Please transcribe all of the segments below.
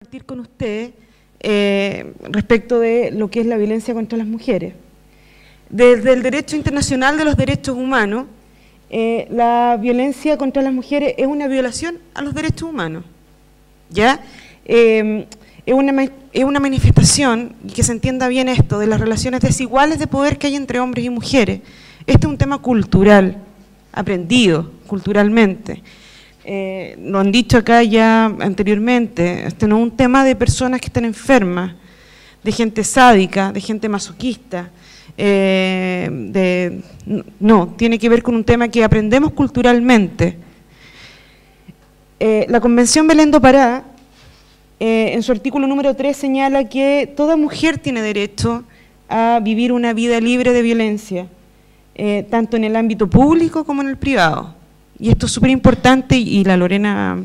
Compartir con ustedes respecto de lo que es la violencia contra las mujeres. Desde el derecho internacional de los derechos humanos, la violencia contra las mujeres es una violación a los derechos humanos, ¿ya? Es una manifestación, y que se entienda bien esto, de las relaciones desiguales de poder que hay entre hombres y mujeres. Este es un tema cultural, aprendido culturalmente. Lo han dicho acá ya anteriormente, este no es un tema de personas que están enfermas, de gente sádica, de gente masoquista, no, tiene que ver con un tema que aprendemos culturalmente. La Convención Belén do Pará, en su artículo número 3, señala que toda mujer tiene derecho a vivir una vida libre de violencia, tanto en el ámbito público como en el privado. Y esto es súper importante, y la Lorena,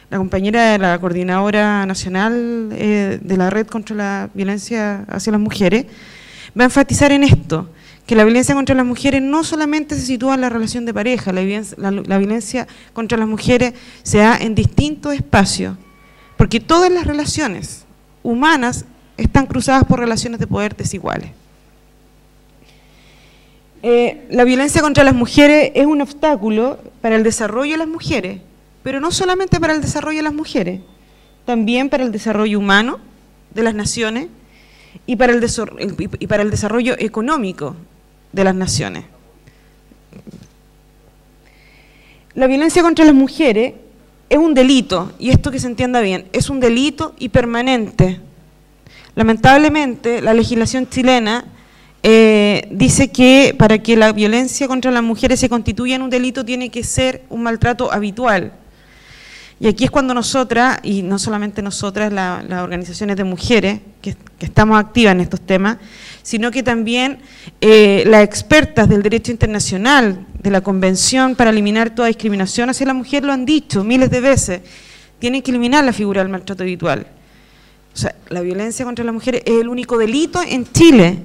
la compañera de la Coordinadora Nacional de la Red contra la Violencia hacia las Mujeres, va a enfatizar en esto, que la violencia contra las mujeres no solamente se sitúa en la relación de pareja, la violencia contra las mujeres se da en distintos espacios, porque todas las relaciones humanas están cruzadas por relaciones de poder desiguales. La violencia contra las mujeres es un obstáculo para el desarrollo de las mujeres, pero no solamente para el desarrollo de las mujeres, también para el desarrollo humano de las naciones y para el desarrollo económico de las naciones. La violencia contra las mujeres es un delito, y esto que se entienda bien, es un delito y permanente. Lamentablemente, la legislación chilena dice que para que la violencia contra las mujeres se constituya en un delito tiene que ser un maltrato habitual. Y aquí es cuando nosotras, y no solamente nosotras, las organizaciones de mujeres que estamos activas en estos temas, sino que también las expertas del derecho internacional, de la Convención para eliminar toda discriminación hacia la mujer, lo han dicho miles de veces, tienen que eliminar la figura del maltrato habitual. O sea, la violencia contra las mujeres es el único delito en Chile,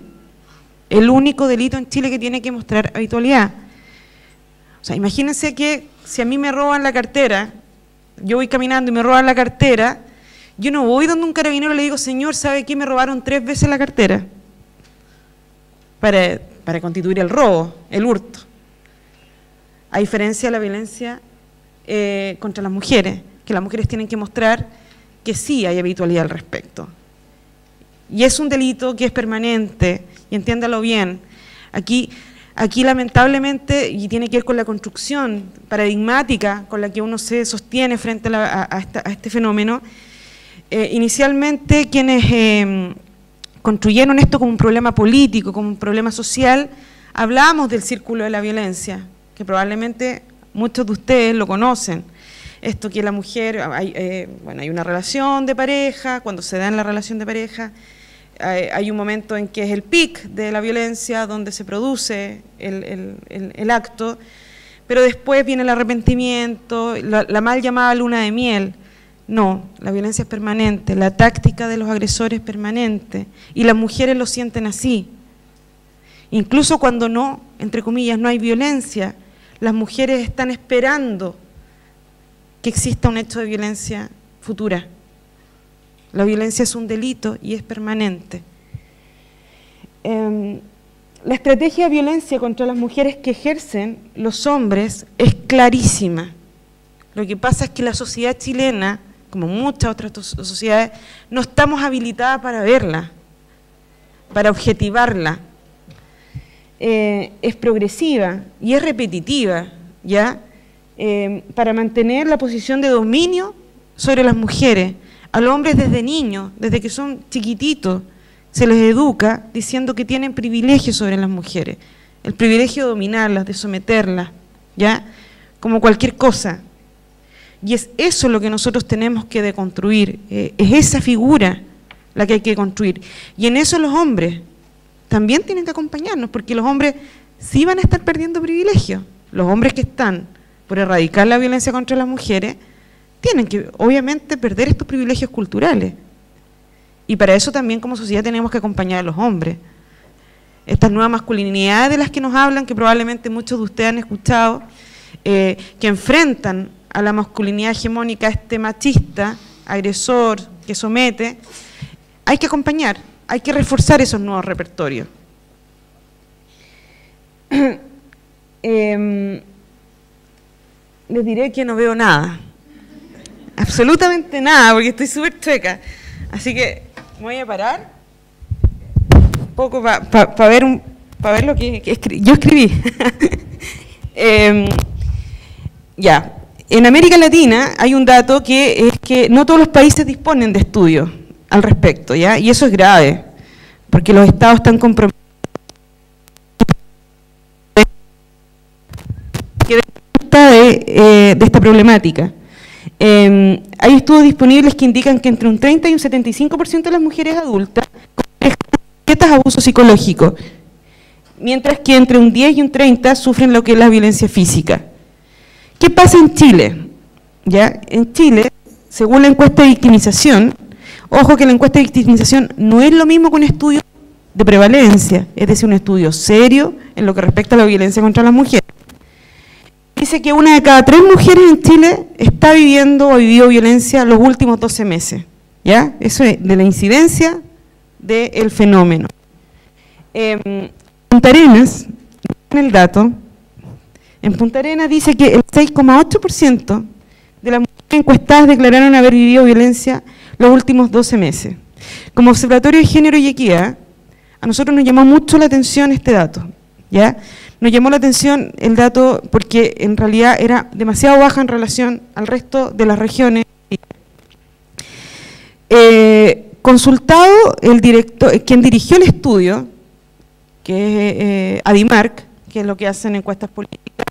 el único delito en Chile que tiene que mostrar habitualidad. O sea, imagínense que si a mí me roban la cartera, yo voy caminando y me roban la cartera, yo no voy donde un carabinero y le digo, señor, ¿sabe qué? Me robaron 3 veces la cartera, para constituir el robo, el hurto. A diferencia de la violencia contra las mujeres, que las mujeres tienen que mostrar que sí hay habitualidad al respecto. Y es un delito que es permanente, y entiéndalo bien, aquí lamentablemente, y tiene que ver con la construcción paradigmática con la que uno se sostiene frente a este fenómeno, inicialmente quienes construyeron esto como un problema político, como un problema social, hablábamos del círculo de la violencia, que probablemente muchos de ustedes lo conocen. Esto que la mujer, bueno, hay una relación de pareja, cuando se da en la relación de pareja, hay un momento en que es el pic de la violencia, donde se produce el acto, pero después viene el arrepentimiento, la mal llamada luna de miel. No, la violencia es permanente, la táctica de los agresores es permanente, y las mujeres lo sienten así. Incluso cuando no, entre comillas, no hay violencia, las mujeres están esperando que exista un hecho de violencia futura. La violencia es un delito y es permanente. La estrategia de violencia contra las mujeres que ejercen los hombres es clarísima. Lo que pasa es que la sociedad chilena, como muchas otras sociedades, no estamos habilitadas para verla, para objetivarla. Es progresiva y es repetitiva, ¿ya? Para mantener la posición de dominio sobre las mujeres. A los hombres desde niños, desde que son chiquititos, se les educa diciendo que tienen privilegios sobre las mujeres, el privilegio de dominarlas, de someterlas, ¿ya? Como cualquier cosa. Y es eso lo que nosotros tenemos que deconstruir, es esa figura la que hay que construir. Y en eso los hombres también tienen que acompañarnos, porque los hombres sí van a estar perdiendo privilegios. Los hombres que están por erradicar la violencia contra las mujeres tienen que, obviamente, perder estos privilegios culturales. Y para eso también como sociedad tenemos que acompañar a los hombres. Estas nuevas masculinidades de las que nos hablan, que probablemente muchos de ustedes han escuchado, que enfrentan a la masculinidad hegemónica, este machista, agresor, que somete, hay que acompañar, hay que reforzar esos nuevos repertorios. Les diré que no veo nada, absolutamente nada, porque estoy súper chueca. Así que me voy a parar un poco para ver lo que yo escribí. Ya, en América Latina hay un dato que es que no todos los países disponen de estudios al respecto, ¿ya? Y eso es grave, porque los estados están comprometidos de esta problemática. Hay estudios disponibles que indican que entre un 30 y un 75% de las mujeres adultas sujeten a abuso psicológico, mientras que entre un 10 y un 30 sufren lo que es la violencia física. ¿Qué pasa en Chile? ¿Ya? En Chile, según la encuesta de victimización, ojo que la encuesta de victimización no es lo mismo que un estudio de prevalencia, es decir, un estudio serio en lo que respecta a la violencia contra las mujeres. Dice que 1 de cada 3 mujeres en Chile está viviendo o ha vivido violencia los últimos 12 meses. ¿Ya? Eso es de la incidencia del fenómeno. Punta Arenas, en el dato, en Punta Arenas dice que el 6,8% de las mujeres encuestadas declararon haber vivido violencia los últimos 12 meses. Como Observatorio de Género y Equidad, a nosotros nos llamó mucho la atención este dato, ¿ya? Nos llamó la atención el dato porque en realidad era demasiado baja en relación al resto de las regiones. Consultado el director, quien dirigió el estudio, que es Adimark, que es lo que hacen encuestas políticas,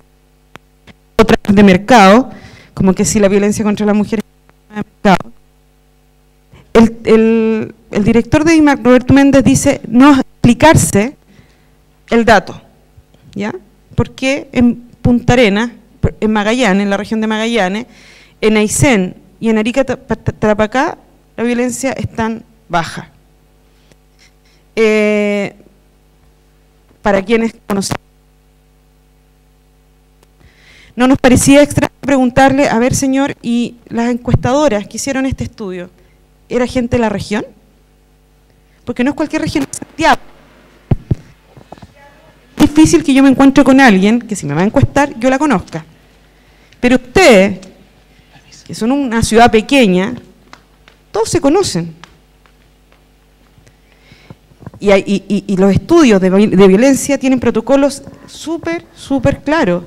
otras de mercado, como que si la violencia contra las mujeres es de mercado. El director de Adimark, Roberto Méndez, dice no explicarse el dato, ¿ya? Porque en Punta Arenas, en Magallanes, en la región de Magallanes, en Aysén y en Arica Tarapacá, la violencia es tan baja. Para quienes conocen. No nos parecía extraño preguntarle, a ver señor, ¿y las encuestadoras que hicieron este estudio, era gente de la región? Porque no es cualquier región, es Santiago. Es difícil que yo me encuentre con alguien que si me va a encuestar, yo la conozca. Pero ustedes, que son una ciudad pequeña, todos se conocen. Y los estudios de violencia tienen protocolos súper claros,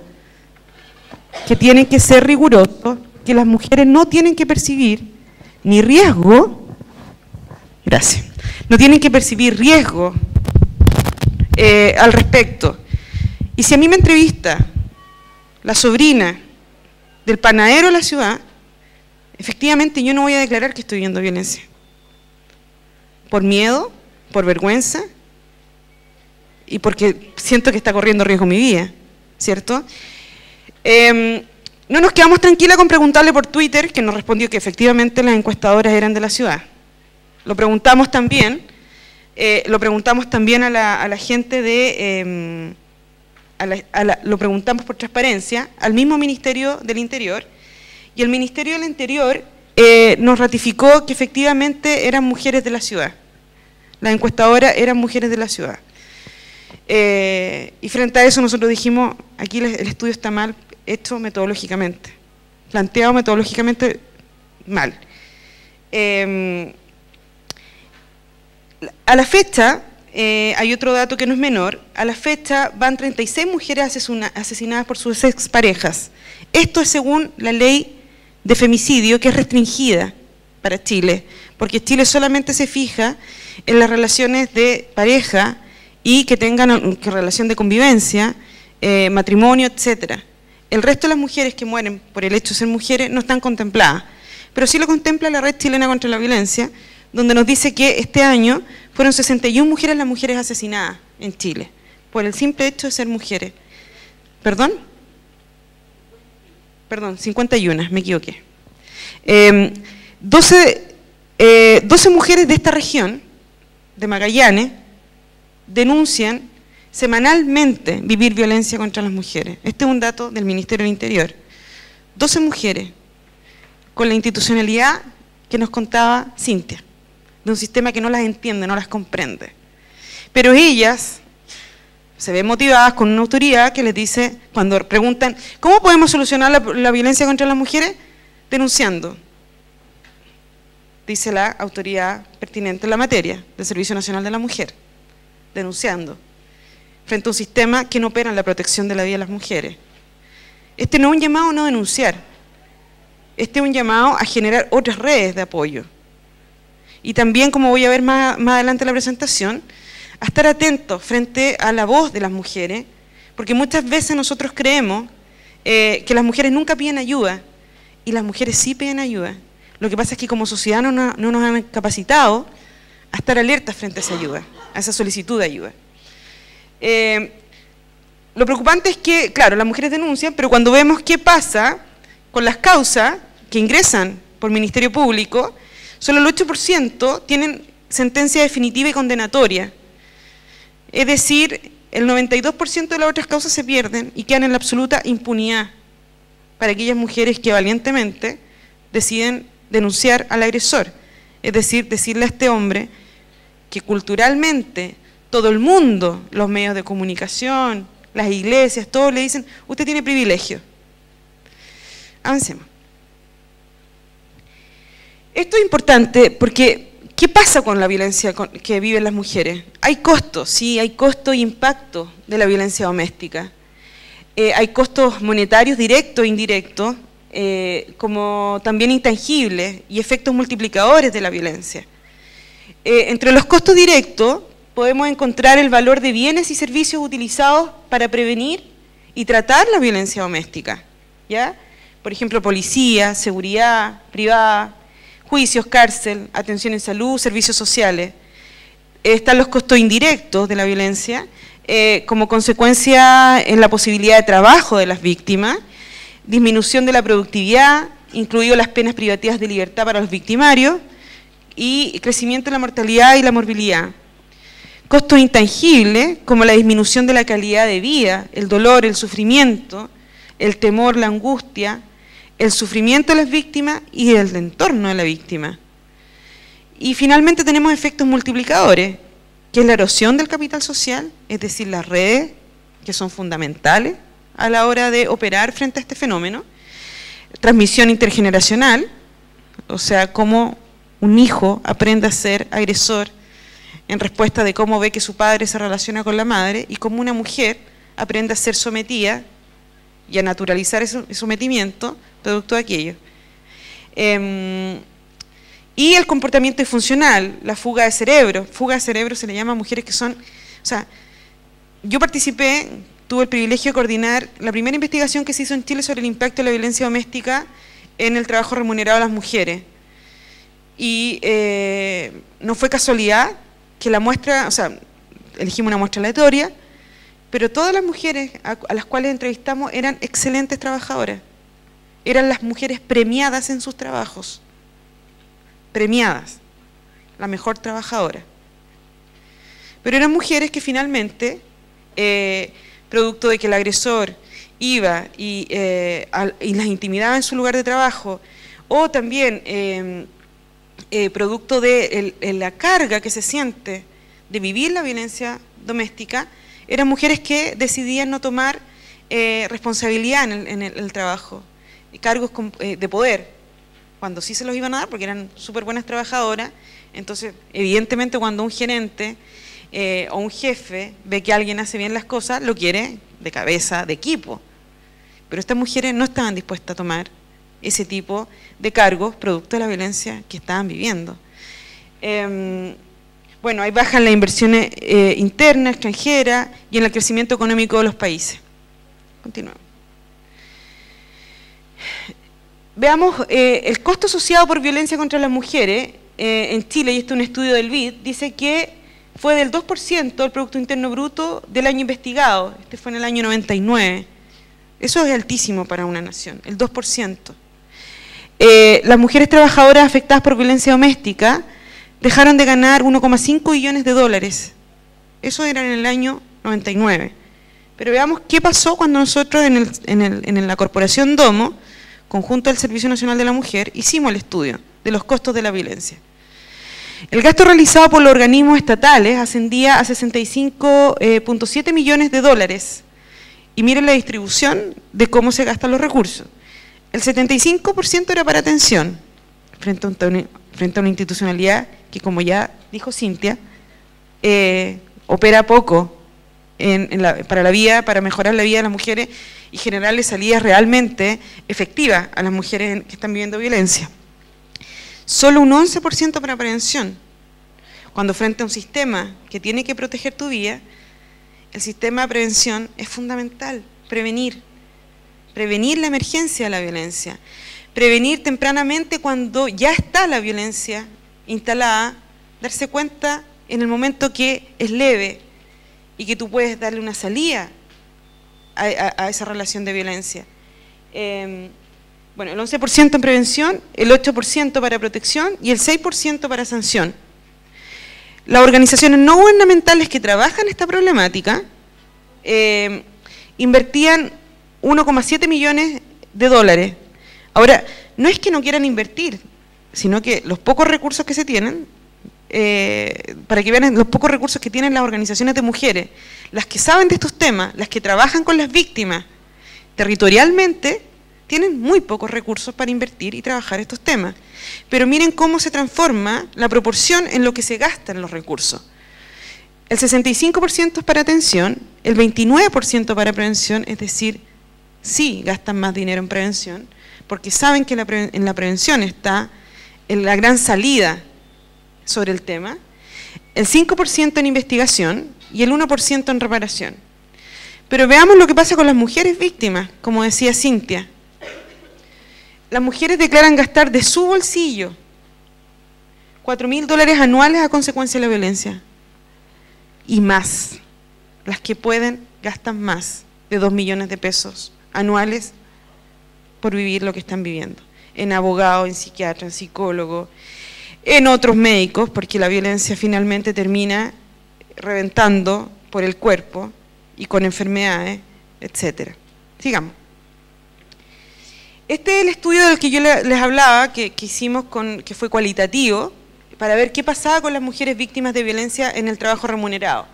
que tienen que ser rigurosos, que las mujeres no tienen que percibir ni riesgo, gracias, no tienen que percibir riesgo al respecto. Y si a mí me entrevista la sobrina del panadero de la ciudad, efectivamente yo no voy a declarar que estoy viviendo violencia. Por miedo, por vergüenza y porque siento que está corriendo riesgo mi vida, ¿cierto? No nos quedamos tranquilas con preguntarle por Twitter, que nos respondió que efectivamente las encuestadoras eran de la ciudad. Lo preguntamos también a la gente de... lo preguntamos por transparencia al mismo Ministerio del Interior, y el Ministerio del Interior nos ratificó que efectivamente eran mujeres de la ciudad. Las encuestadoras eran mujeres de la ciudad. Y frente a eso nosotros dijimos, aquí el estudio está mal hecho metodológicamente, planteado metodológicamente mal. A la fecha, hay otro dato que no es menor, a la fecha van 36 mujeres asesinadas por sus exparejas. Esto es según la ley de femicidio, que es restringida para Chile, porque Chile solamente se fija en las relaciones de pareja y que tengan relación de convivencia, matrimonio, etcétera. El resto de las mujeres que mueren por el hecho de ser mujeres no están contempladas, pero sí lo contempla la Red Chilena contra la Violencia, donde nos dice que este año fueron 61 mujeres las mujeres asesinadas en Chile, por el simple hecho de ser mujeres. ¿Perdón? Perdón, 51, me equivoqué. 12 mujeres de esta región, de Magallanes, denuncian semanalmente vivir violencia contra las mujeres. Este es un dato del Ministerio del Interior. 12 mujeres con la institucionalidad que nos contaba Cintia, de un sistema que no las entiende, no las comprende. Pero ellas se ven motivadas con una autoridad que les dice, cuando preguntan, ¿cómo podemos solucionar la violencia contra las mujeres? Denunciando, dice la autoridad pertinente en la materia del Servicio Nacional de la Mujer, denunciando, frente a un sistema que no opera en la protección de la vida de las mujeres. Este no es un llamado a no denunciar, este es un llamado a generar otras redes de apoyo. Y también, como voy a ver más adelante en la presentación, a estar atentos frente a la voz de las mujeres, porque muchas veces nosotros creemos que las mujeres nunca piden ayuda, y las mujeres sí piden ayuda. Lo que pasa es que como sociedad no nos han capacitado a estar alertas frente a esa ayuda, a esa solicitud de ayuda. Lo preocupante es que, claro, las mujeres denuncian, pero cuando vemos qué pasa con las causas que ingresan por Ministerio Público, solo el 8% tienen sentencia definitiva y condenatoria. Es decir, el 92% de las otras causas se pierden y quedan en la absoluta impunidad para aquellas mujeres que valientemente deciden denunciar al agresor. Es decir, decirle a este hombre que culturalmente todo el mundo, los medios de comunicación, las iglesias, todos le dicen, usted tiene privilegio. Avancemos. Esto es importante porque, ¿qué pasa con la violencia que viven las mujeres? Hay costos, sí, hay costo e impacto de la violencia doméstica. Hay costos monetarios directos e indirectos, como también intangibles y efectos multiplicadores de la violencia. Entre los costos directos podemos encontrar el valor de bienes y servicios utilizados para prevenir y tratar la violencia doméstica, ¿ya? Por ejemplo, policía, seguridad privada, juicios, cárcel, atención en salud, servicios sociales. Están los costos indirectos de la violencia, como consecuencia en la posibilidad de trabajo de las víctimas, disminución de la productividad, incluido las penas privativas de libertad para los victimarios, y crecimiento de la mortalidad y la morbilidad. Costos intangibles, como la disminución de la calidad de vida, el dolor, el sufrimiento, el temor, la angustia, el sufrimiento de las víctimas y el entorno de la víctima. Y finalmente tenemos efectos multiplicadores, que es la erosión del capital social, es decir, las redes, que son fundamentales a la hora de operar frente a este fenómeno, transmisión intergeneracional, o sea, cómo un hijo aprende a ser agresor en respuesta de cómo ve que su padre se relaciona con la madre, y cómo una mujer aprende a ser sometida y a naturalizar ese sometimiento producto de aquello. Y el comportamiento disfuncional, la fuga de cerebro. Fuga de cerebro se le llama a mujeres que son... O sea, yo participé, tuve el privilegio de coordinar la primera investigación que se hizo en Chile sobre el impacto de la violencia doméstica en el trabajo remunerado de las mujeres. Y no fue casualidad que la muestra, o sea, elegimos una muestra aleatoria, pero todas las mujeres a las cuales entrevistamos eran excelentes trabajadoras. Eran las mujeres premiadas en sus trabajos. Premiadas. La mejor trabajadora. Pero eran mujeres que finalmente, producto de que el agresor iba y las intimidaba en su lugar de trabajo, o también producto de la carga que se siente de vivir la violencia doméstica, eran mujeres que decidían no tomar responsabilidad en el trabajo, cargos de poder, cuando sí se los iban a dar porque eran súper buenas trabajadoras. Entonces, evidentemente, cuando un gerente o un jefe ve que alguien hace bien las cosas, lo quiere de cabeza, de equipo. Pero estas mujeres no estaban dispuestas a tomar ese tipo de cargos producto de la violencia que estaban viviendo. Bueno, ahí bajan las inversiones internas, extranjeras y en el crecimiento económico de los países. Continuamos. Veamos el costo asociado por violencia contra las mujeres en Chile, y este es un estudio del BID, dice que fue del 2% del Producto Interno Bruto del año investigado, este fue en el año 99. Eso es altísimo para una nación, el 2%. Las mujeres trabajadoras afectadas por violencia doméstica dejaron de ganar 1,5 billones de dólares. Eso era en el año 99. Pero veamos qué pasó cuando nosotros en la Corporación Domo, conjunto del Servicio Nacional de la Mujer, hicimos el estudio. de los costos de la violencia. El gasto realizado por los organismos estatales ascendía a 65,7 millones de dólares. Y miren la distribución de cómo se gastan los recursos. El 75% era para atención, frente a una institucionalidad que, como ya dijo Cintia, opera poco para mejorar la vida de las mujeres y generarle salidas realmente efectivas a las mujeres que están viviendo violencia. Solo un 11% para prevención, cuando frente a un sistema que tiene que proteger tu vida, el sistema de prevención es fundamental, prevenir la emergencia de la violencia, prevenir tempranamente cuando ya está la violencia instalada, darse cuenta en el momento que es leve y que tú puedes darle una salida a esa relación de violencia. Bueno, el 11% en prevención, el 8% para protección y el 6% para sanción. Las organizaciones no gubernamentales que trabajan esta problemática invertían 1,7 millones de dólares. Ahora, no es que no quieran invertir, sino que los pocos recursos que se tienen, para que vean los pocos recursos que tienen las organizaciones de mujeres, las que saben de estos temas, las que trabajan con las víctimas territorialmente, tienen muy pocos recursos para invertir y trabajar estos temas. Pero miren cómo se transforma la proporción en lo que se gasta en los recursos. El 65% es para atención, el 29% para prevención, es decir, sí gastan más dinero en prevención, porque saben que en la prevención está la gran salida sobre el tema, el 5% en investigación y el 1% en reparación. Pero veamos lo que pasa con las mujeres víctimas, como decía Cintia. Las mujeres declaran gastar de su bolsillo $4.000 anuales a consecuencia de la violencia. Y más. Las que pueden gastan más de 2 millones de pesos anuales por vivir lo que están viviendo. En abogados, en psiquiatras, en psicólogos, en otros médicos, porque la violencia finalmente termina reventando por el cuerpo y con enfermedades, etcétera. Sigamos. Este es el estudio del que yo les hablaba, que hicimos, que fue cualitativo, para ver qué pasaba con las mujeres víctimas de violencia en el trabajo remunerado.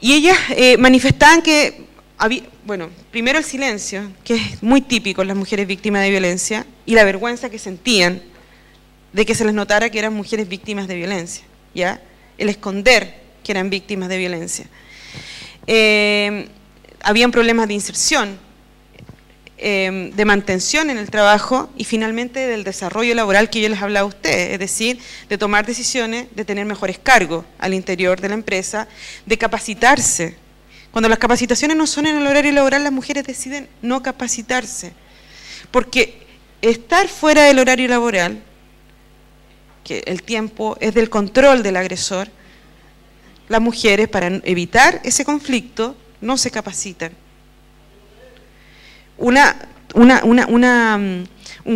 Y ellas manifestaban que había, bueno, primero el silencio, que es muy típico en las mujeres víctimas de violencia, y la vergüenza que sentían de que se les notara que eran mujeres víctimas de violencia, ¿ya? El esconder que eran víctimas de violencia. Habían problemas de inserción, de mantención en el trabajo y finalmente del desarrollo laboral que yo les hablaba a ustedes, es decir, de tomar decisiones, de tener mejores cargos al interior de la empresa, de capacitarse. Cuando las capacitaciones no son en el horario laboral, las mujeres deciden no capacitarse, porque estar fuera del horario laboral, que el tiempo es del control del agresor, las mujeres, para evitar ese conflicto, no se capacitan. Un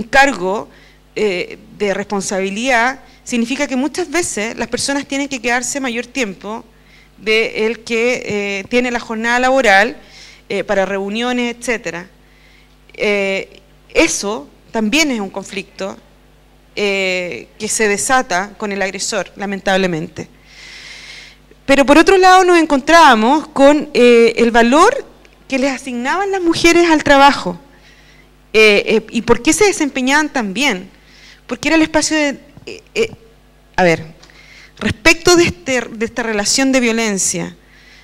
cargo de responsabilidad significa que muchas veces las personas tienen que quedarse mayor tiempo de el que tiene la jornada laboral para reuniones, etcétera. Eso también es un conflicto que se desata con el agresor, lamentablemente. Pero por otro lado nos encontrábamos con el valor que les asignaban las mujeres al trabajo. ¿Y por qué se desempeñaban tan bien? Porque era el espacio de... a ver, respecto de esta relación de violencia,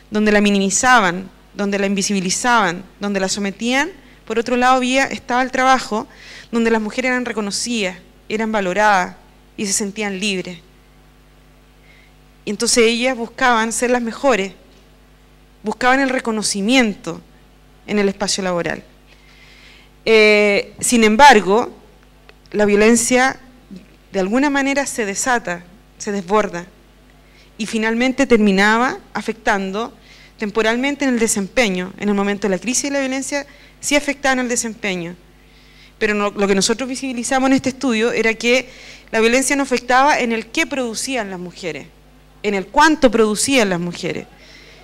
donde la minimizaban, donde la invisibilizaban, donde la sometían, por otro lado estaba el trabajo, donde las mujeres eran reconocidas, eran valoradas y se sentían libres. Y entonces ellas buscaban ser las mejores, buscaban el reconocimiento en el espacio laboral. Sin embargo, la violencia de alguna manera se desata, se desborda y finalmente terminaba afectando temporalmente en el desempeño. En el momento de la crisis y la violencia sí afectaban el desempeño, pero lo que nosotros visibilizamos en este estudio era que la violencia no afectaba en el qué producían las mujeres, en el cuánto producían las mujeres,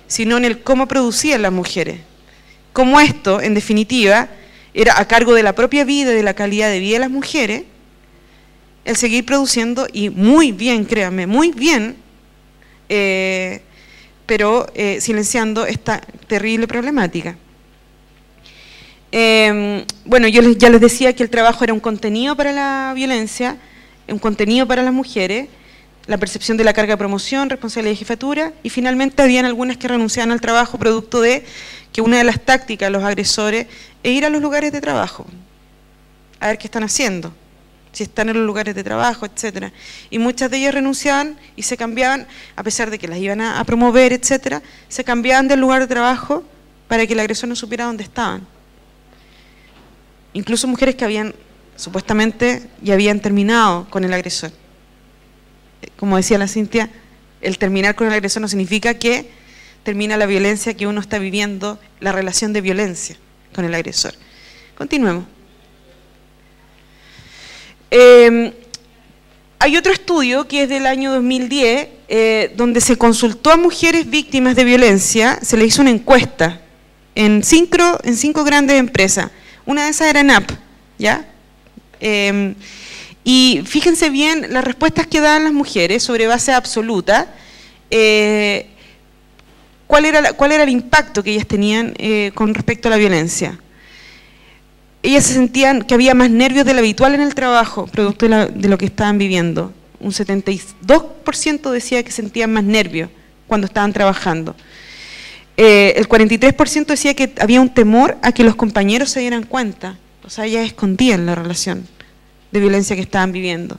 sino en el cómo producían las mujeres. Cómo esto, en definitiva, era a cargo de la propia vida y de la calidad de vida de las mujeres, el seguir produciendo, y muy bien, créanme, muy bien, pero silenciando esta terrible problemática. Bueno, yo ya les decía que el trabajo era un contenido para la violencia, un contenido para las mujeres, la percepción de la carga de promoción, responsabilidad de jefatura, y finalmente habían algunas que renunciaban al trabajo producto de que una de las tácticas de los agresores es ir a los lugares de trabajo, a ver qué están haciendo, si están en los lugares de trabajo, etcétera. Y muchas de ellas renunciaban y se cambiaban, a pesar de que las iban a promover, etcétera, se cambiaban del lugar de trabajo para que el agresor no supiera dónde estaban. Incluso mujeres que habían, supuestamente, ya habían terminado con el agresor. Como decía la Cintia, el terminar con el agresor no significa que termina la violencia que uno está viviendo, la relación de violencia con el agresor. Continuemos. Hay otro estudio que es del año 2010, donde se consultó a mujeres víctimas de violencia, se le hizo una encuesta en 5 grandes empresas. Una de esas era NAP, ¿ya? Y fíjense bien las respuestas que daban las mujeres sobre base absoluta, cuál era el impacto que ellas tenían con respecto a la violencia. Ellas se sentían que había más nervios de lo habitual en el trabajo, producto de lo que estaban viviendo. Un 72% decía que sentían más nervios cuando estaban trabajando. El 43% decía que había un temor a que los compañeros se dieran cuenta, o sea, ellas escondían la relación de violencia que estaban viviendo.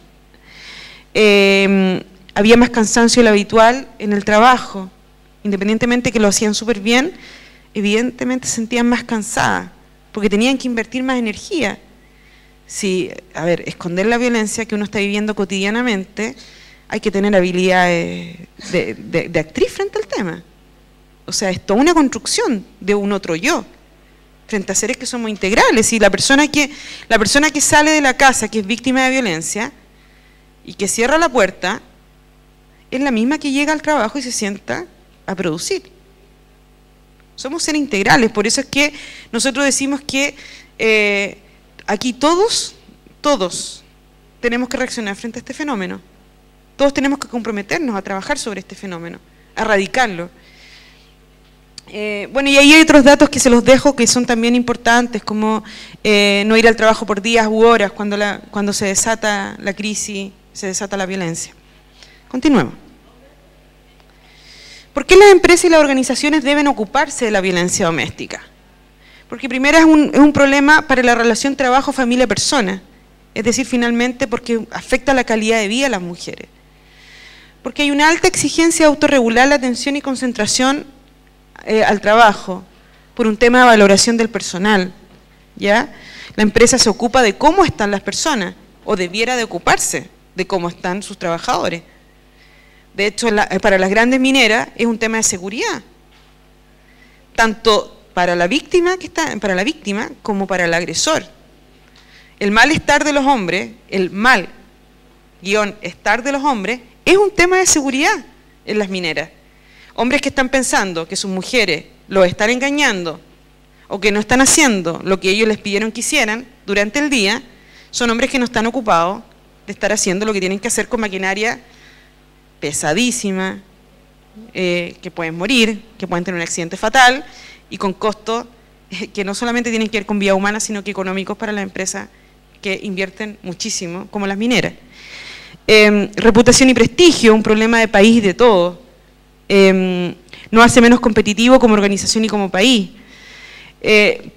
Había más cansancio de lo habitual en el trabajo, independientemente que lo hacían súper bien, evidentemente se sentían más cansadas, porque tenían que invertir más energía. Sí, a ver, esconder la violencia que uno está viviendo cotidianamente, hay que tener habilidades de actriz frente al tema. O sea, es toda una construcción de un otro yo, frente a seres que somos integrales. Y la persona que sale de la casa, que es víctima de violencia, y que cierra la puerta, es la misma que llega al trabajo y se sienta a producir. Somos seres integrales, por eso es que nosotros decimos que aquí todos tenemos que reaccionar frente a este fenómeno. Todos tenemos que comprometernos a trabajar sobre este fenómeno, a erradicarlo. Bueno, y ahí hay otros datos que se los dejo que son también importantes, como no ir al trabajo por días u horas cuando se desata la crisis, se desata la violencia. Continuemos. ¿Por qué las empresas y las organizaciones deben ocuparse de la violencia doméstica? Porque primero es un problema para la relación trabajo-familia-persona, es decir, finalmente porque afecta la calidad de vida de las mujeres. Porque hay una alta exigencia de autorregular la atención y concentración al trabajo, por un tema de valoración del personal, ¿ya? La empresa se ocupa de cómo están las personas, o debiera de ocuparse de cómo están sus trabajadores. De hecho, para las grandes mineras es un tema de seguridad, tanto para la víctima como para el agresor. El malestar de los hombres, el mal-estar de los hombres, es un tema de seguridad en las mineras. Hombres que están pensando que sus mujeres los están engañando o que no están haciendo lo que ellos les pidieron que hicieran durante el día, son hombres que no están ocupados de estar haciendo lo que tienen que hacer con maquinaria pesadísima, que pueden morir, que pueden tener un accidente fatal y con costos que no solamente tienen que ver con vida humana, sino que económicos para las empresas que invierten muchísimo, como las mineras. Reputación y prestigio, un problema de país y de todo. No hace menos competitivo como organización y como país.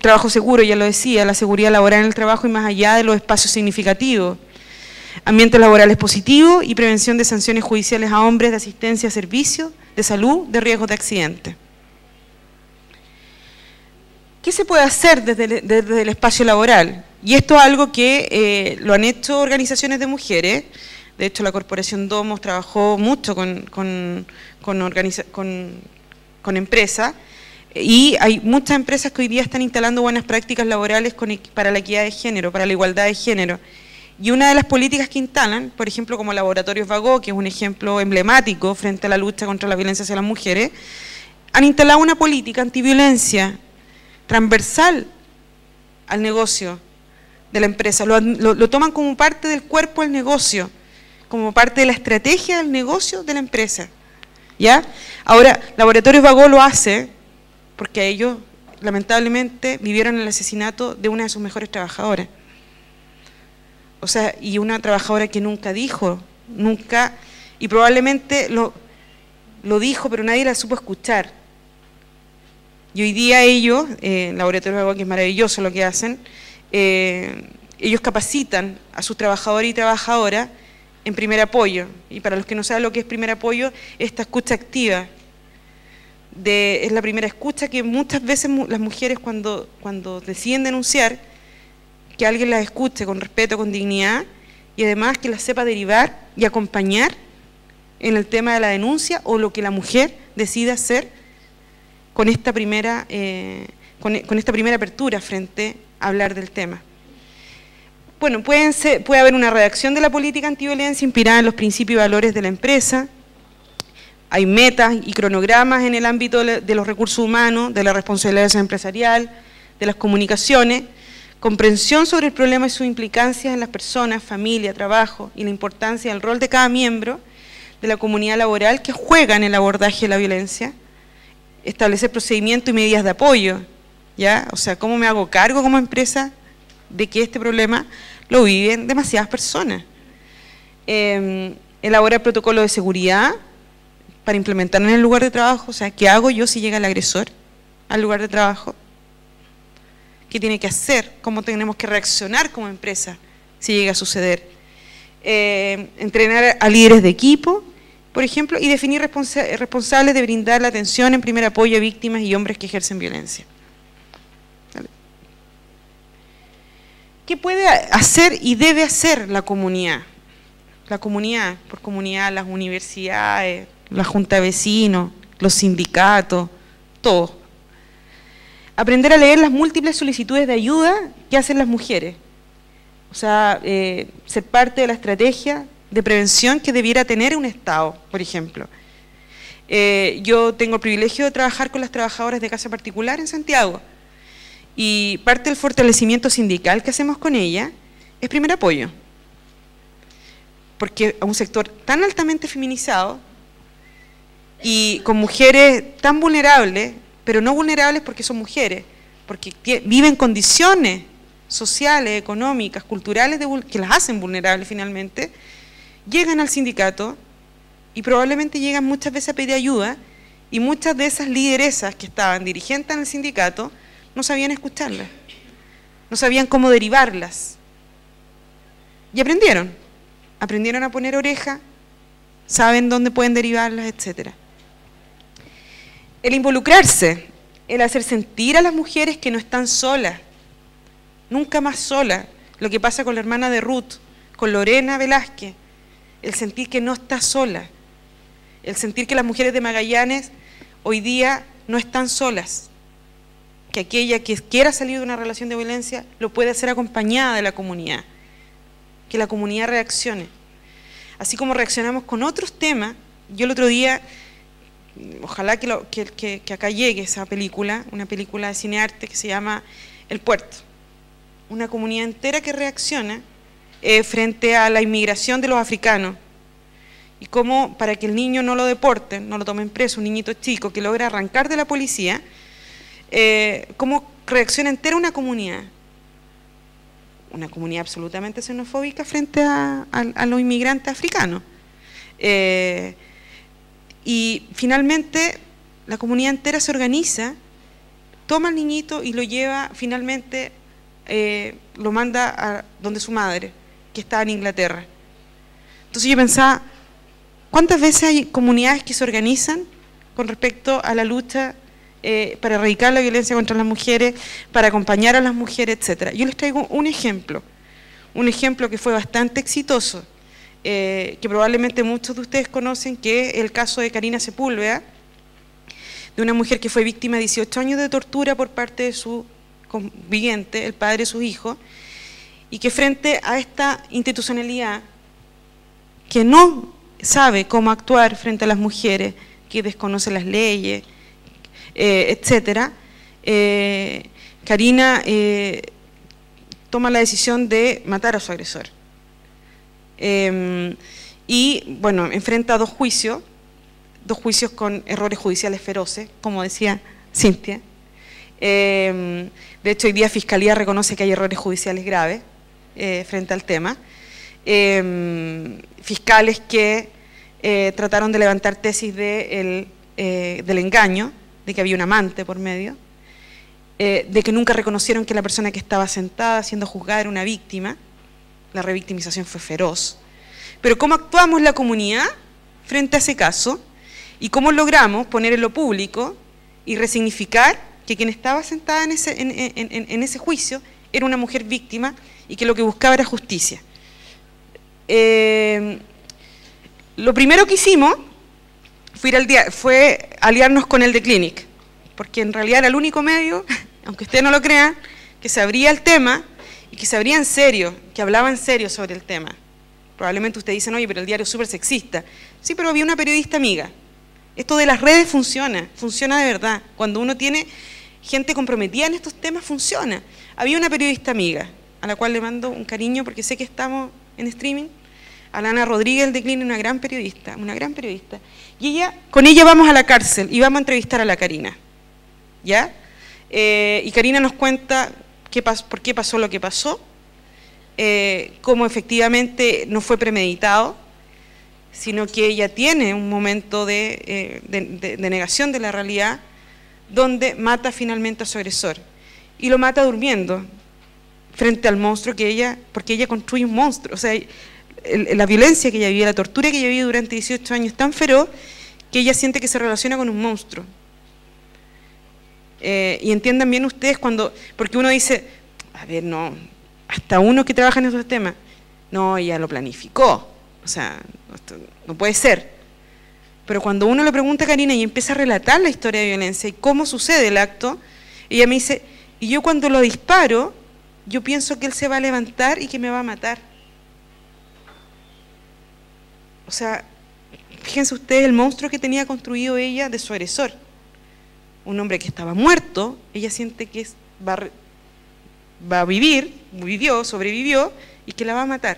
Trabajo seguro, ya lo decía, la seguridad laboral en el trabajo y más allá de los espacios significativos. Ambientes laborales positivos y prevención de sanciones judiciales a hombres, de asistencia a servicios, de salud, de riesgos de accidente. ¿Qué se puede hacer desde el espacio laboral? Y esto es algo que lo han hecho organizaciones de mujeres. De hecho, la Corporación Domos trabajó mucho con empresas, y hay muchas empresas que hoy día están instalando buenas prácticas laborales para la equidad de género, para la igualdad de género. Y una de las políticas que instalan, por ejemplo, como Laboratorios Vagó, que es un ejemplo emblemático frente a la lucha contra la violencia hacia las mujeres, han instalado una política antiviolencia transversal al negocio de la empresa, lo toman como parte del cuerpo del negocio, como parte de la estrategia del negocio de la empresa, ¿ya? Ahora, Laboratorios Bagó lo hace porque ellos, lamentablemente, vivieron el asesinato de una de sus mejores trabajadoras. O sea, y una trabajadora que nunca dijo, nunca, y probablemente lo dijo, pero nadie la supo escuchar. Y hoy día ellos, Laboratorios Bagó, que es maravilloso lo que hacen, ellos capacitan a sus trabajadores y trabajadoras en primer apoyo. Y para los que no saben lo que es primer apoyo, esta escucha activa. Es la primera escucha que muchas veces las mujeres cuando deciden denunciar, que alguien las escuche con respeto, con dignidad, y además que las sepa derivar y acompañar en el tema de la denuncia o lo que la mujer decida hacer con esta primera, con esta primera apertura frente a hablar del tema. Bueno, puede haber una redacción de la política antiviolencia inspirada en los principios y valores de la empresa. Hay metas y cronogramas en el ámbito de los recursos humanos, de la responsabilidad empresarial, de las comunicaciones, comprensión sobre el problema y sus implicancias en las personas, familia, trabajo y la importancia del rol de cada miembro de la comunidad laboral que juega en el abordaje de la violencia, establecer procedimientos y medidas de apoyo, ¿ya? O sea, ¿cómo me hago cargo como empresa de que este problema lo viven demasiadas personas? Elaborar protocolos de seguridad para implementar en el lugar de trabajo, o sea, ¿qué hago yo si llega el agresor al lugar de trabajo? ¿Qué tiene que hacer? ¿Cómo tenemos que reaccionar como empresa si llega a suceder? Entrenar a líderes de equipo, por ejemplo, y definir responsables de brindar la atención en primer apoyo a víctimas y hombres que ejercen violencia. ¿Vale? ¿Qué puede hacer y debe hacer la comunidad? La comunidad, por comunidad, las universidades, la junta de vecinos, los sindicatos, todo. Aprender a leer las múltiples solicitudes de ayuda que hacen las mujeres. O sea, ser parte de la estrategia de prevención que debiera tener un Estado, por ejemplo. Yo tengo el privilegio de trabajar con las trabajadoras de casa particular en Santiago y parte del fortalecimiento sindical que hacemos con ellas es primer apoyo. Porque a un sector tan altamente feminizado y con mujeres tan vulnerables, pero no vulnerables porque son mujeres, porque viven condiciones sociales, económicas, culturales que las hacen vulnerables finalmente, llegan al sindicato y probablemente llegan muchas veces a pedir ayuda y muchas de esas lideresas que estaban dirigentes en el sindicato no sabían escucharlas, no sabían cómo derivarlas y aprendieron a poner oreja, saben dónde pueden derivarlas, etcétera. El involucrarse, el hacer sentir a las mujeres que no están solas, nunca más solas, lo que pasa con la hermana de Ruth, con Lorena Velázquez, el sentir que no está sola, el sentir que las mujeres de Magallanes hoy día no están solas, que aquella que quiera salir de una relación de violencia lo puede hacer acompañada de la comunidad, que la comunidad reaccione. Así como reaccionamos con otros temas, yo el otro día, ojalá que acá llegue esa película, una película de cinearte que se llama El Puerto, una comunidad entera que reacciona frente a la inmigración de los africanos y cómo para que el niño no lo deporten, no lo tomen preso, un niñito chico que logra arrancar de la policía, cómo reacciona entera una comunidad absolutamente xenofóbica frente a los inmigrantes africanos. Y finalmente la comunidad entera se organiza, toma al niñito y lo lleva finalmente, lo manda a donde su madre, que está en Inglaterra. Entonces yo pensaba, ¿cuántas veces hay comunidades que se organizan con respecto a la lucha para erradicar la violencia contra las mujeres, para acompañar a las mujeres, etcétera? Yo les traigo un ejemplo que fue bastante exitoso, que probablemente muchos de ustedes conocen, que es el caso de Karina Sepúlveda, de una mujer que fue víctima de 18 años de tortura por parte de su conviviente, el padre de sus hijos, y que frente a esta institucionalidad que no sabe cómo actuar frente a las mujeres, que desconoce las leyes, etcétera, Karina toma la decisión de matar a su agresor. Y bueno, enfrenta dos juicios con errores judiciales feroces, como decía Cintia. De hecho, hoy día Fiscalía reconoce que hay errores judiciales graves frente al tema. Fiscales que trataron de levantar tesis del engaño, de que había un amante por medio, de que nunca reconocieron que la persona que estaba sentada siendo juzgada era una víctima. La revictimización fue feroz. Pero ¿cómo actuamos la comunidad frente a ese caso? ¿Y cómo logramos poner en lo público y resignificar que quien estaba sentada en ese juicio era una mujer víctima y que lo que buscaba era justicia? Lo primero que hicimos fue aliarnos con el The Clinic, porque en realidad era el único medio, aunque ustedes no lo crean, que se abría el tema y que se abría en serio, que hablaba en serio sobre el tema. Probablemente ustedes dicen, oye, pero el diario es súper sexista. Sí, pero había una periodista amiga. Esto de las redes funciona de verdad. Cuando uno tiene gente comprometida en estos temas, funciona. Había una periodista amiga, a la cual le mando un cariño porque sé que estamos en streaming, a la Ana Rodríguez del Clinic, una gran periodista. Y con ella vamos a la cárcel y vamos a entrevistar a la Karina. ¿Ya? Y Karina nos cuenta por qué pasó lo que pasó, cómo efectivamente no fue premeditado, sino que ella tiene un momento de negación de la realidad, donde mata finalmente a su agresor. Y lo mata durmiendo, frente al monstruo porque ella construye un monstruo. O sea, la violencia que ella vive, la tortura que ella vive durante 18 años es tan feroz que ella siente que se relaciona con un monstruo. Y entiendan bien ustedes porque uno dice, a ver, no, hasta uno que trabaja en esos temas, no, ella lo planificó, o sea, esto no puede ser. Pero cuando uno le pregunta a Karina y empieza a relatar la historia de violencia y cómo sucede el acto, ella me dice, y yo cuando lo disparo, yo pienso que él se va a levantar y que me va a matar. O sea, fíjense ustedes el monstruo que tenía construido ella de su agresor. Un hombre que estaba muerto, ella siente que va a vivir, sobrevivió y que la va a matar.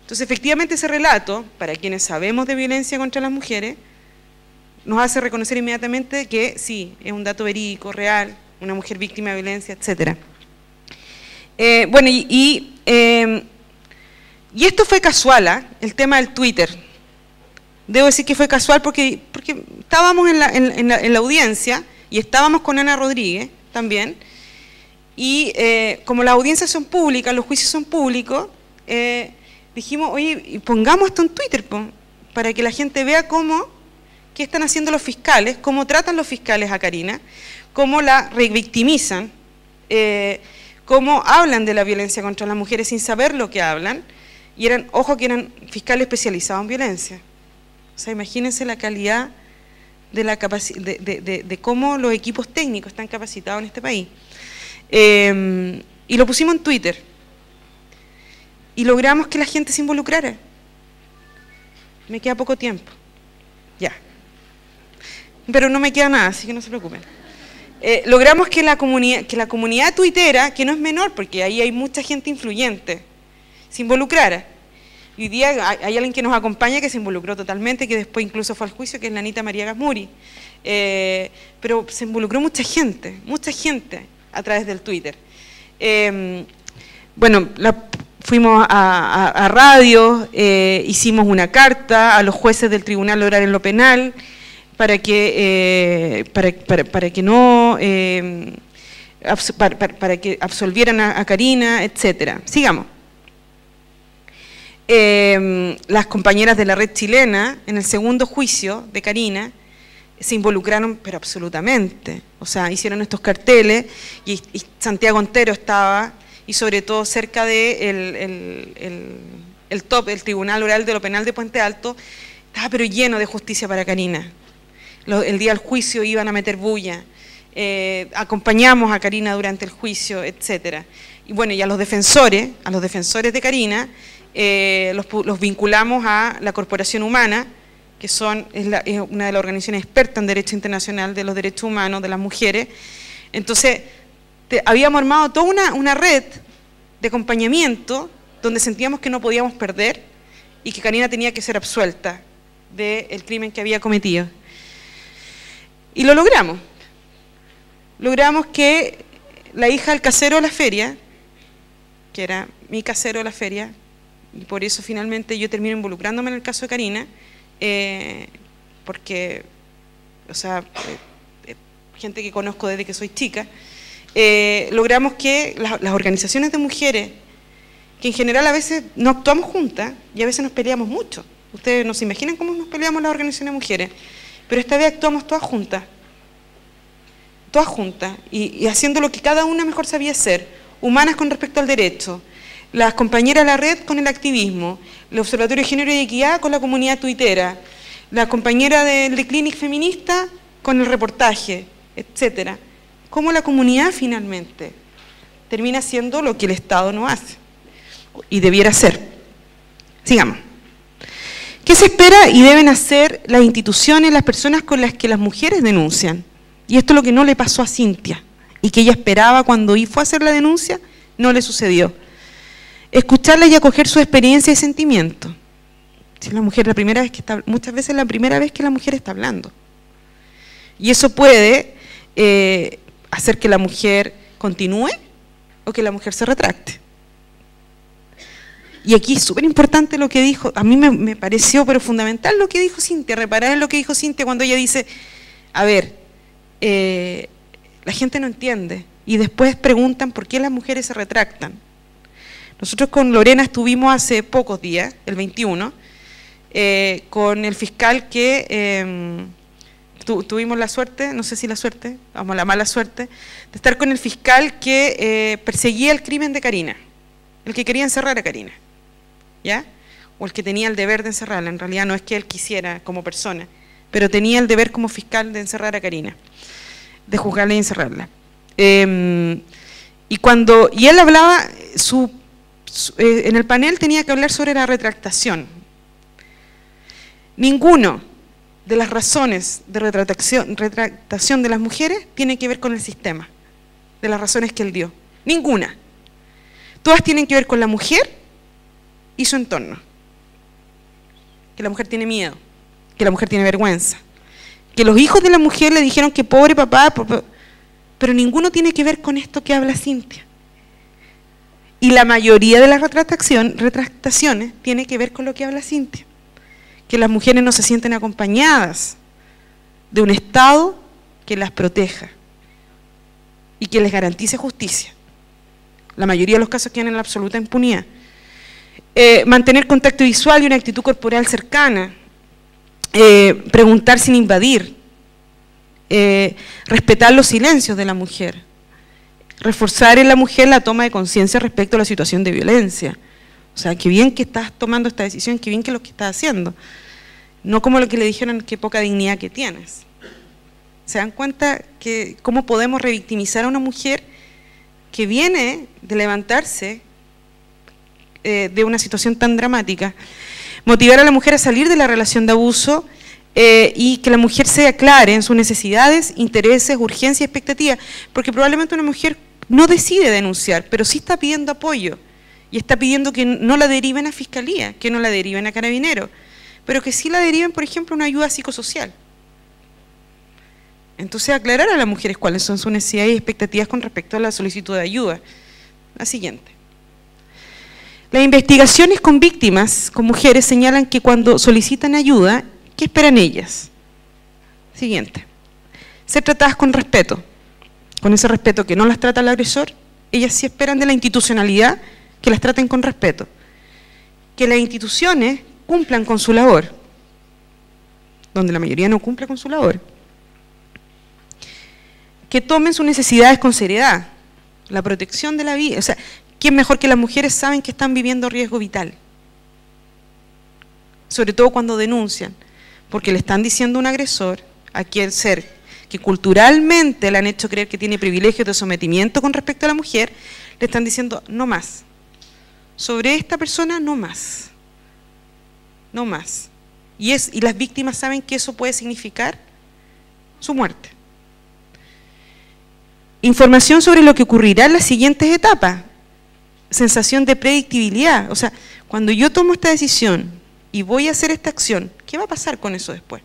Entonces, efectivamente, ese relato, para quienes sabemos de violencia contra las mujeres, nos hace reconocer inmediatamente que sí, es un dato verídico, real, una mujer víctima de violencia, etc. Bueno, y esto fue casual, el tema del Twitter. Debo decir que fue casual porque estábamos en la audiencia y estábamos con Ana Rodríguez también, y como las audiencias son públicas, los juicios son públicos, dijimos, oye, pongamos esto en Twitter para que la gente vea qué están haciendo los fiscales, cómo tratan los fiscales a Karina, cómo la revictimizan, cómo hablan de la violencia contra las mujeres sin saber lo que hablan, y ojo que eran fiscales especializados en violencia. O sea, imagínense la calidad de cómo los equipos técnicos están capacitados en este país. Y lo pusimos en Twitter. Y logramos que la gente se involucrara. Me queda poco tiempo. Ya. Pero no me queda nada, así que no se preocupen. Logramos que la comunidad tuitera, que no es menor, porque ahí hay mucha gente influyente, se involucrara. Y hoy día hay alguien que nos acompaña que se involucró totalmente, que después incluso fue al juicio, que es la Anita María Gasmuri. Pero se involucró mucha gente a través del Twitter. Bueno, fuimos a radio, hicimos una carta a los jueces del Tribunal Oral en lo Penal para que absolvieran a Karina, etcétera. Sigamos. Las compañeras de la red chilena, en el segundo juicio de Karina, se involucraron, pero absolutamente. O sea, hicieron estos carteles y Santiago Ontero estaba, y sobre todo cerca de el Tribunal Oral de lo Penal de Puente Alto, estaba pero lleno de justicia para Karina. El día del juicio iban a meter bulla, acompañamos a Karina durante el juicio, etcétera. Y bueno, y a los defensores de Karina, los vinculamos a la Corporación Humana, que es una de las organizaciones expertas en derecho internacional de los derechos humanos de las mujeres. Entonces, habíamos armado toda una red de acompañamiento, donde sentíamos que no podíamos perder y que Karina tenía que ser absuelta del crimen que había cometido. Y lo logramos. Logramos que la hija del casero de la feria, que era mi casero de la feria, y por eso finalmente yo termino involucrándome en el caso de Karina, porque, o sea, gente que conozco desde que soy chica, logramos que las organizaciones de mujeres, que en general a veces no actuamos juntas y a veces nos peleamos mucho. Ustedes no se imaginan cómo nos peleamos las organizaciones de mujeres, pero esta vez actuamos todas juntas, y haciendo lo que cada una mejor sabía hacer, humanas con respecto al derecho, las compañeras de la red con el activismo, el Observatorio de Género y Equidad con la comunidad tuitera, la compañera de Clinic Feminista con el reportaje, etcétera. Cómo la comunidad finalmente termina haciendo lo que el Estado no hace y debiera hacer. Sigamos. ¿Qué se espera y deben hacer las instituciones, las personas con las que las mujeres denuncian? Y esto es lo que no le pasó a Cintia y que ella esperaba cuando fue a hacer la denuncia, no le sucedió. Escucharla y acoger su experiencia y sentimiento. Si la mujer, muchas veces es la primera vez que la mujer está hablando. Y eso puede hacer que la mujer continúe o que la mujer se retracte. Y aquí es súper importante lo que dijo, a mí me pareció pero fundamental lo que dijo Cintia, reparar en lo que dijo Cintia cuando ella dice, a ver, la gente no entiende y después preguntan por qué las mujeres se retractan. Nosotros con Lorena estuvimos hace pocos días, el 21, con el fiscal que tuvimos la suerte, no sé si la suerte, vamos, la mala suerte, de estar con el fiscal que perseguía el crimen de Karina, el que quería encerrar a Karina, ¿ya? O el que tenía el deber de encerrarla, en realidad no es que él quisiera como persona, pero tenía el deber como fiscal de encerrar a Karina, de juzgarla y encerrarla. Y él hablaba, en el panel tenía que hablar sobre la retractación. Ninguno de las razones de retractación de las mujeres tiene que ver con el sistema, de las razones que él dio. Ninguna. Todas tienen que ver con la mujer y su entorno. Que la mujer tiene miedo, que la mujer tiene vergüenza, que los hijos de la mujer le dijeron que pobre papá, pero ninguno tiene que ver con esto que habla Cintia. Y la mayoría de las retractaciones tiene que ver con lo que habla Cintia, que las mujeres no se sienten acompañadas de un Estado que las proteja y que les garantice justicia. La mayoría de los casos quedan en la absoluta impunidad. Mantener contacto visual y una actitud corporal cercana, preguntar sin invadir, respetar los silencios de la mujer, reforzar en la mujer la toma de conciencia respecto a la situación de violencia. O sea, qué bien que estás tomando esta decisión, qué bien que lo que estás haciendo. No como lo que le dijeron, qué poca dignidad que tienes. ¿Se dan cuenta que cómo podemos revictimizar a una mujer que viene de levantarse de una situación tan dramática? Motivar a la mujer a salir de la relación de abuso y que la mujer sea clara en sus necesidades, intereses, urgencias y expectativas, porque probablemente una mujer no decide denunciar, pero sí está pidiendo apoyo y está pidiendo que no la deriven a Fiscalía, que no la deriven a Carabineros, pero que sí la deriven, por ejemplo, a una ayuda psicosocial. Entonces, aclarar a las mujeres cuáles son sus necesidades y expectativas con respecto a la solicitud de ayuda. La siguiente. Las investigaciones con víctimas, con mujeres, señalan que cuando solicitan ayuda, ¿qué esperan ellas? Siguiente. Ser tratadas con respeto. Con ese respeto que no las trata el agresor, ellas sí esperan de la institucionalidad que las traten con respeto. Que las instituciones cumplan con su labor, donde la mayoría no cumple con su labor. Que tomen sus necesidades con seriedad, la protección de la vida. O sea, ¿quién mejor que las mujeres saben que están viviendo riesgo vital? Sobre todo cuando denuncian, porque le están diciendo a un agresor, a aquel ser que culturalmente le han hecho creer que tiene privilegios de sometimiento con respecto a la mujer, le están diciendo no más. Sobre esta persona no más. No más. Y las víctimas saben que eso puede significar su muerte. Información sobre lo que ocurrirá en las siguientes etapas. sensación de predictibilidad. O sea, cuando yo tomo esta decisión y voy a hacer esta acción, ¿qué va a pasar con eso después?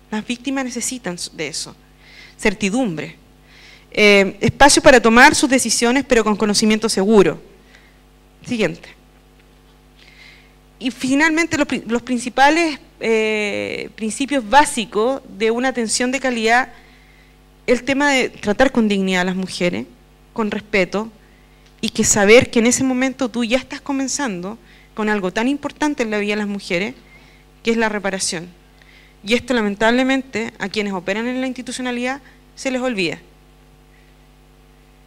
Las víctimas necesitan de eso, certidumbre, espacio para tomar sus decisiones, pero con conocimiento seguro. Siguiente. Y finalmente los principales principios básicos de una atención de calidad, el tema de tratar con dignidad a las mujeres, con respeto, y que saber que en ese momento tú ya estás comenzando con algo tan importante en la vida de las mujeres, que es la reparación. Y esto lamentablemente a quienes operan en la institucionalidad se les olvida.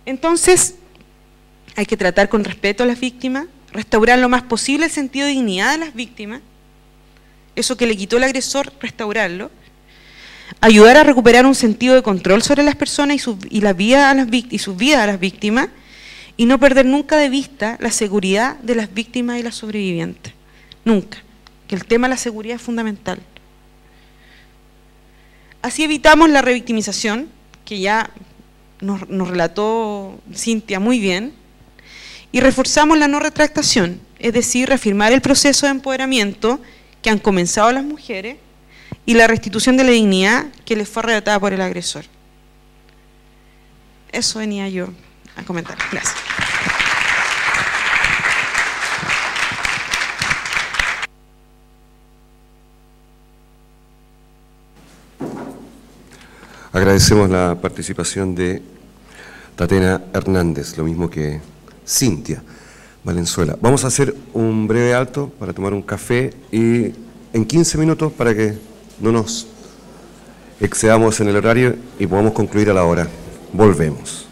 Entonces, hay que tratar con respeto a las víctimas, restaurar lo más posible el sentido de dignidad de las víctimas, eso que le quitó el agresor, restaurarlo, ayudar a recuperar un sentido de control sobre las personas y sus vidas a las víctimas, y no perder nunca de vista la seguridad de las víctimas y las sobrevivientes. Nunca. Que el tema de la seguridad es fundamental. Así evitamos la revictimización, que ya nos relató Cintia muy bien, y reforzamos la no retractación, es decir, reafirmar el proceso de empoderamiento que han comenzado las mujeres y la restitución de la dignidad que les fue arrebatada por el agresor. Eso venía yo a comentar. Gracias. Agradecemos la participación de Tatiana Hernández, lo mismo que Cintia Valenzuela. Vamos a hacer un breve alto para tomar un café y en 15 minutos para que no nos excedamos en el horario y podamos concluir a la hora. Volvemos.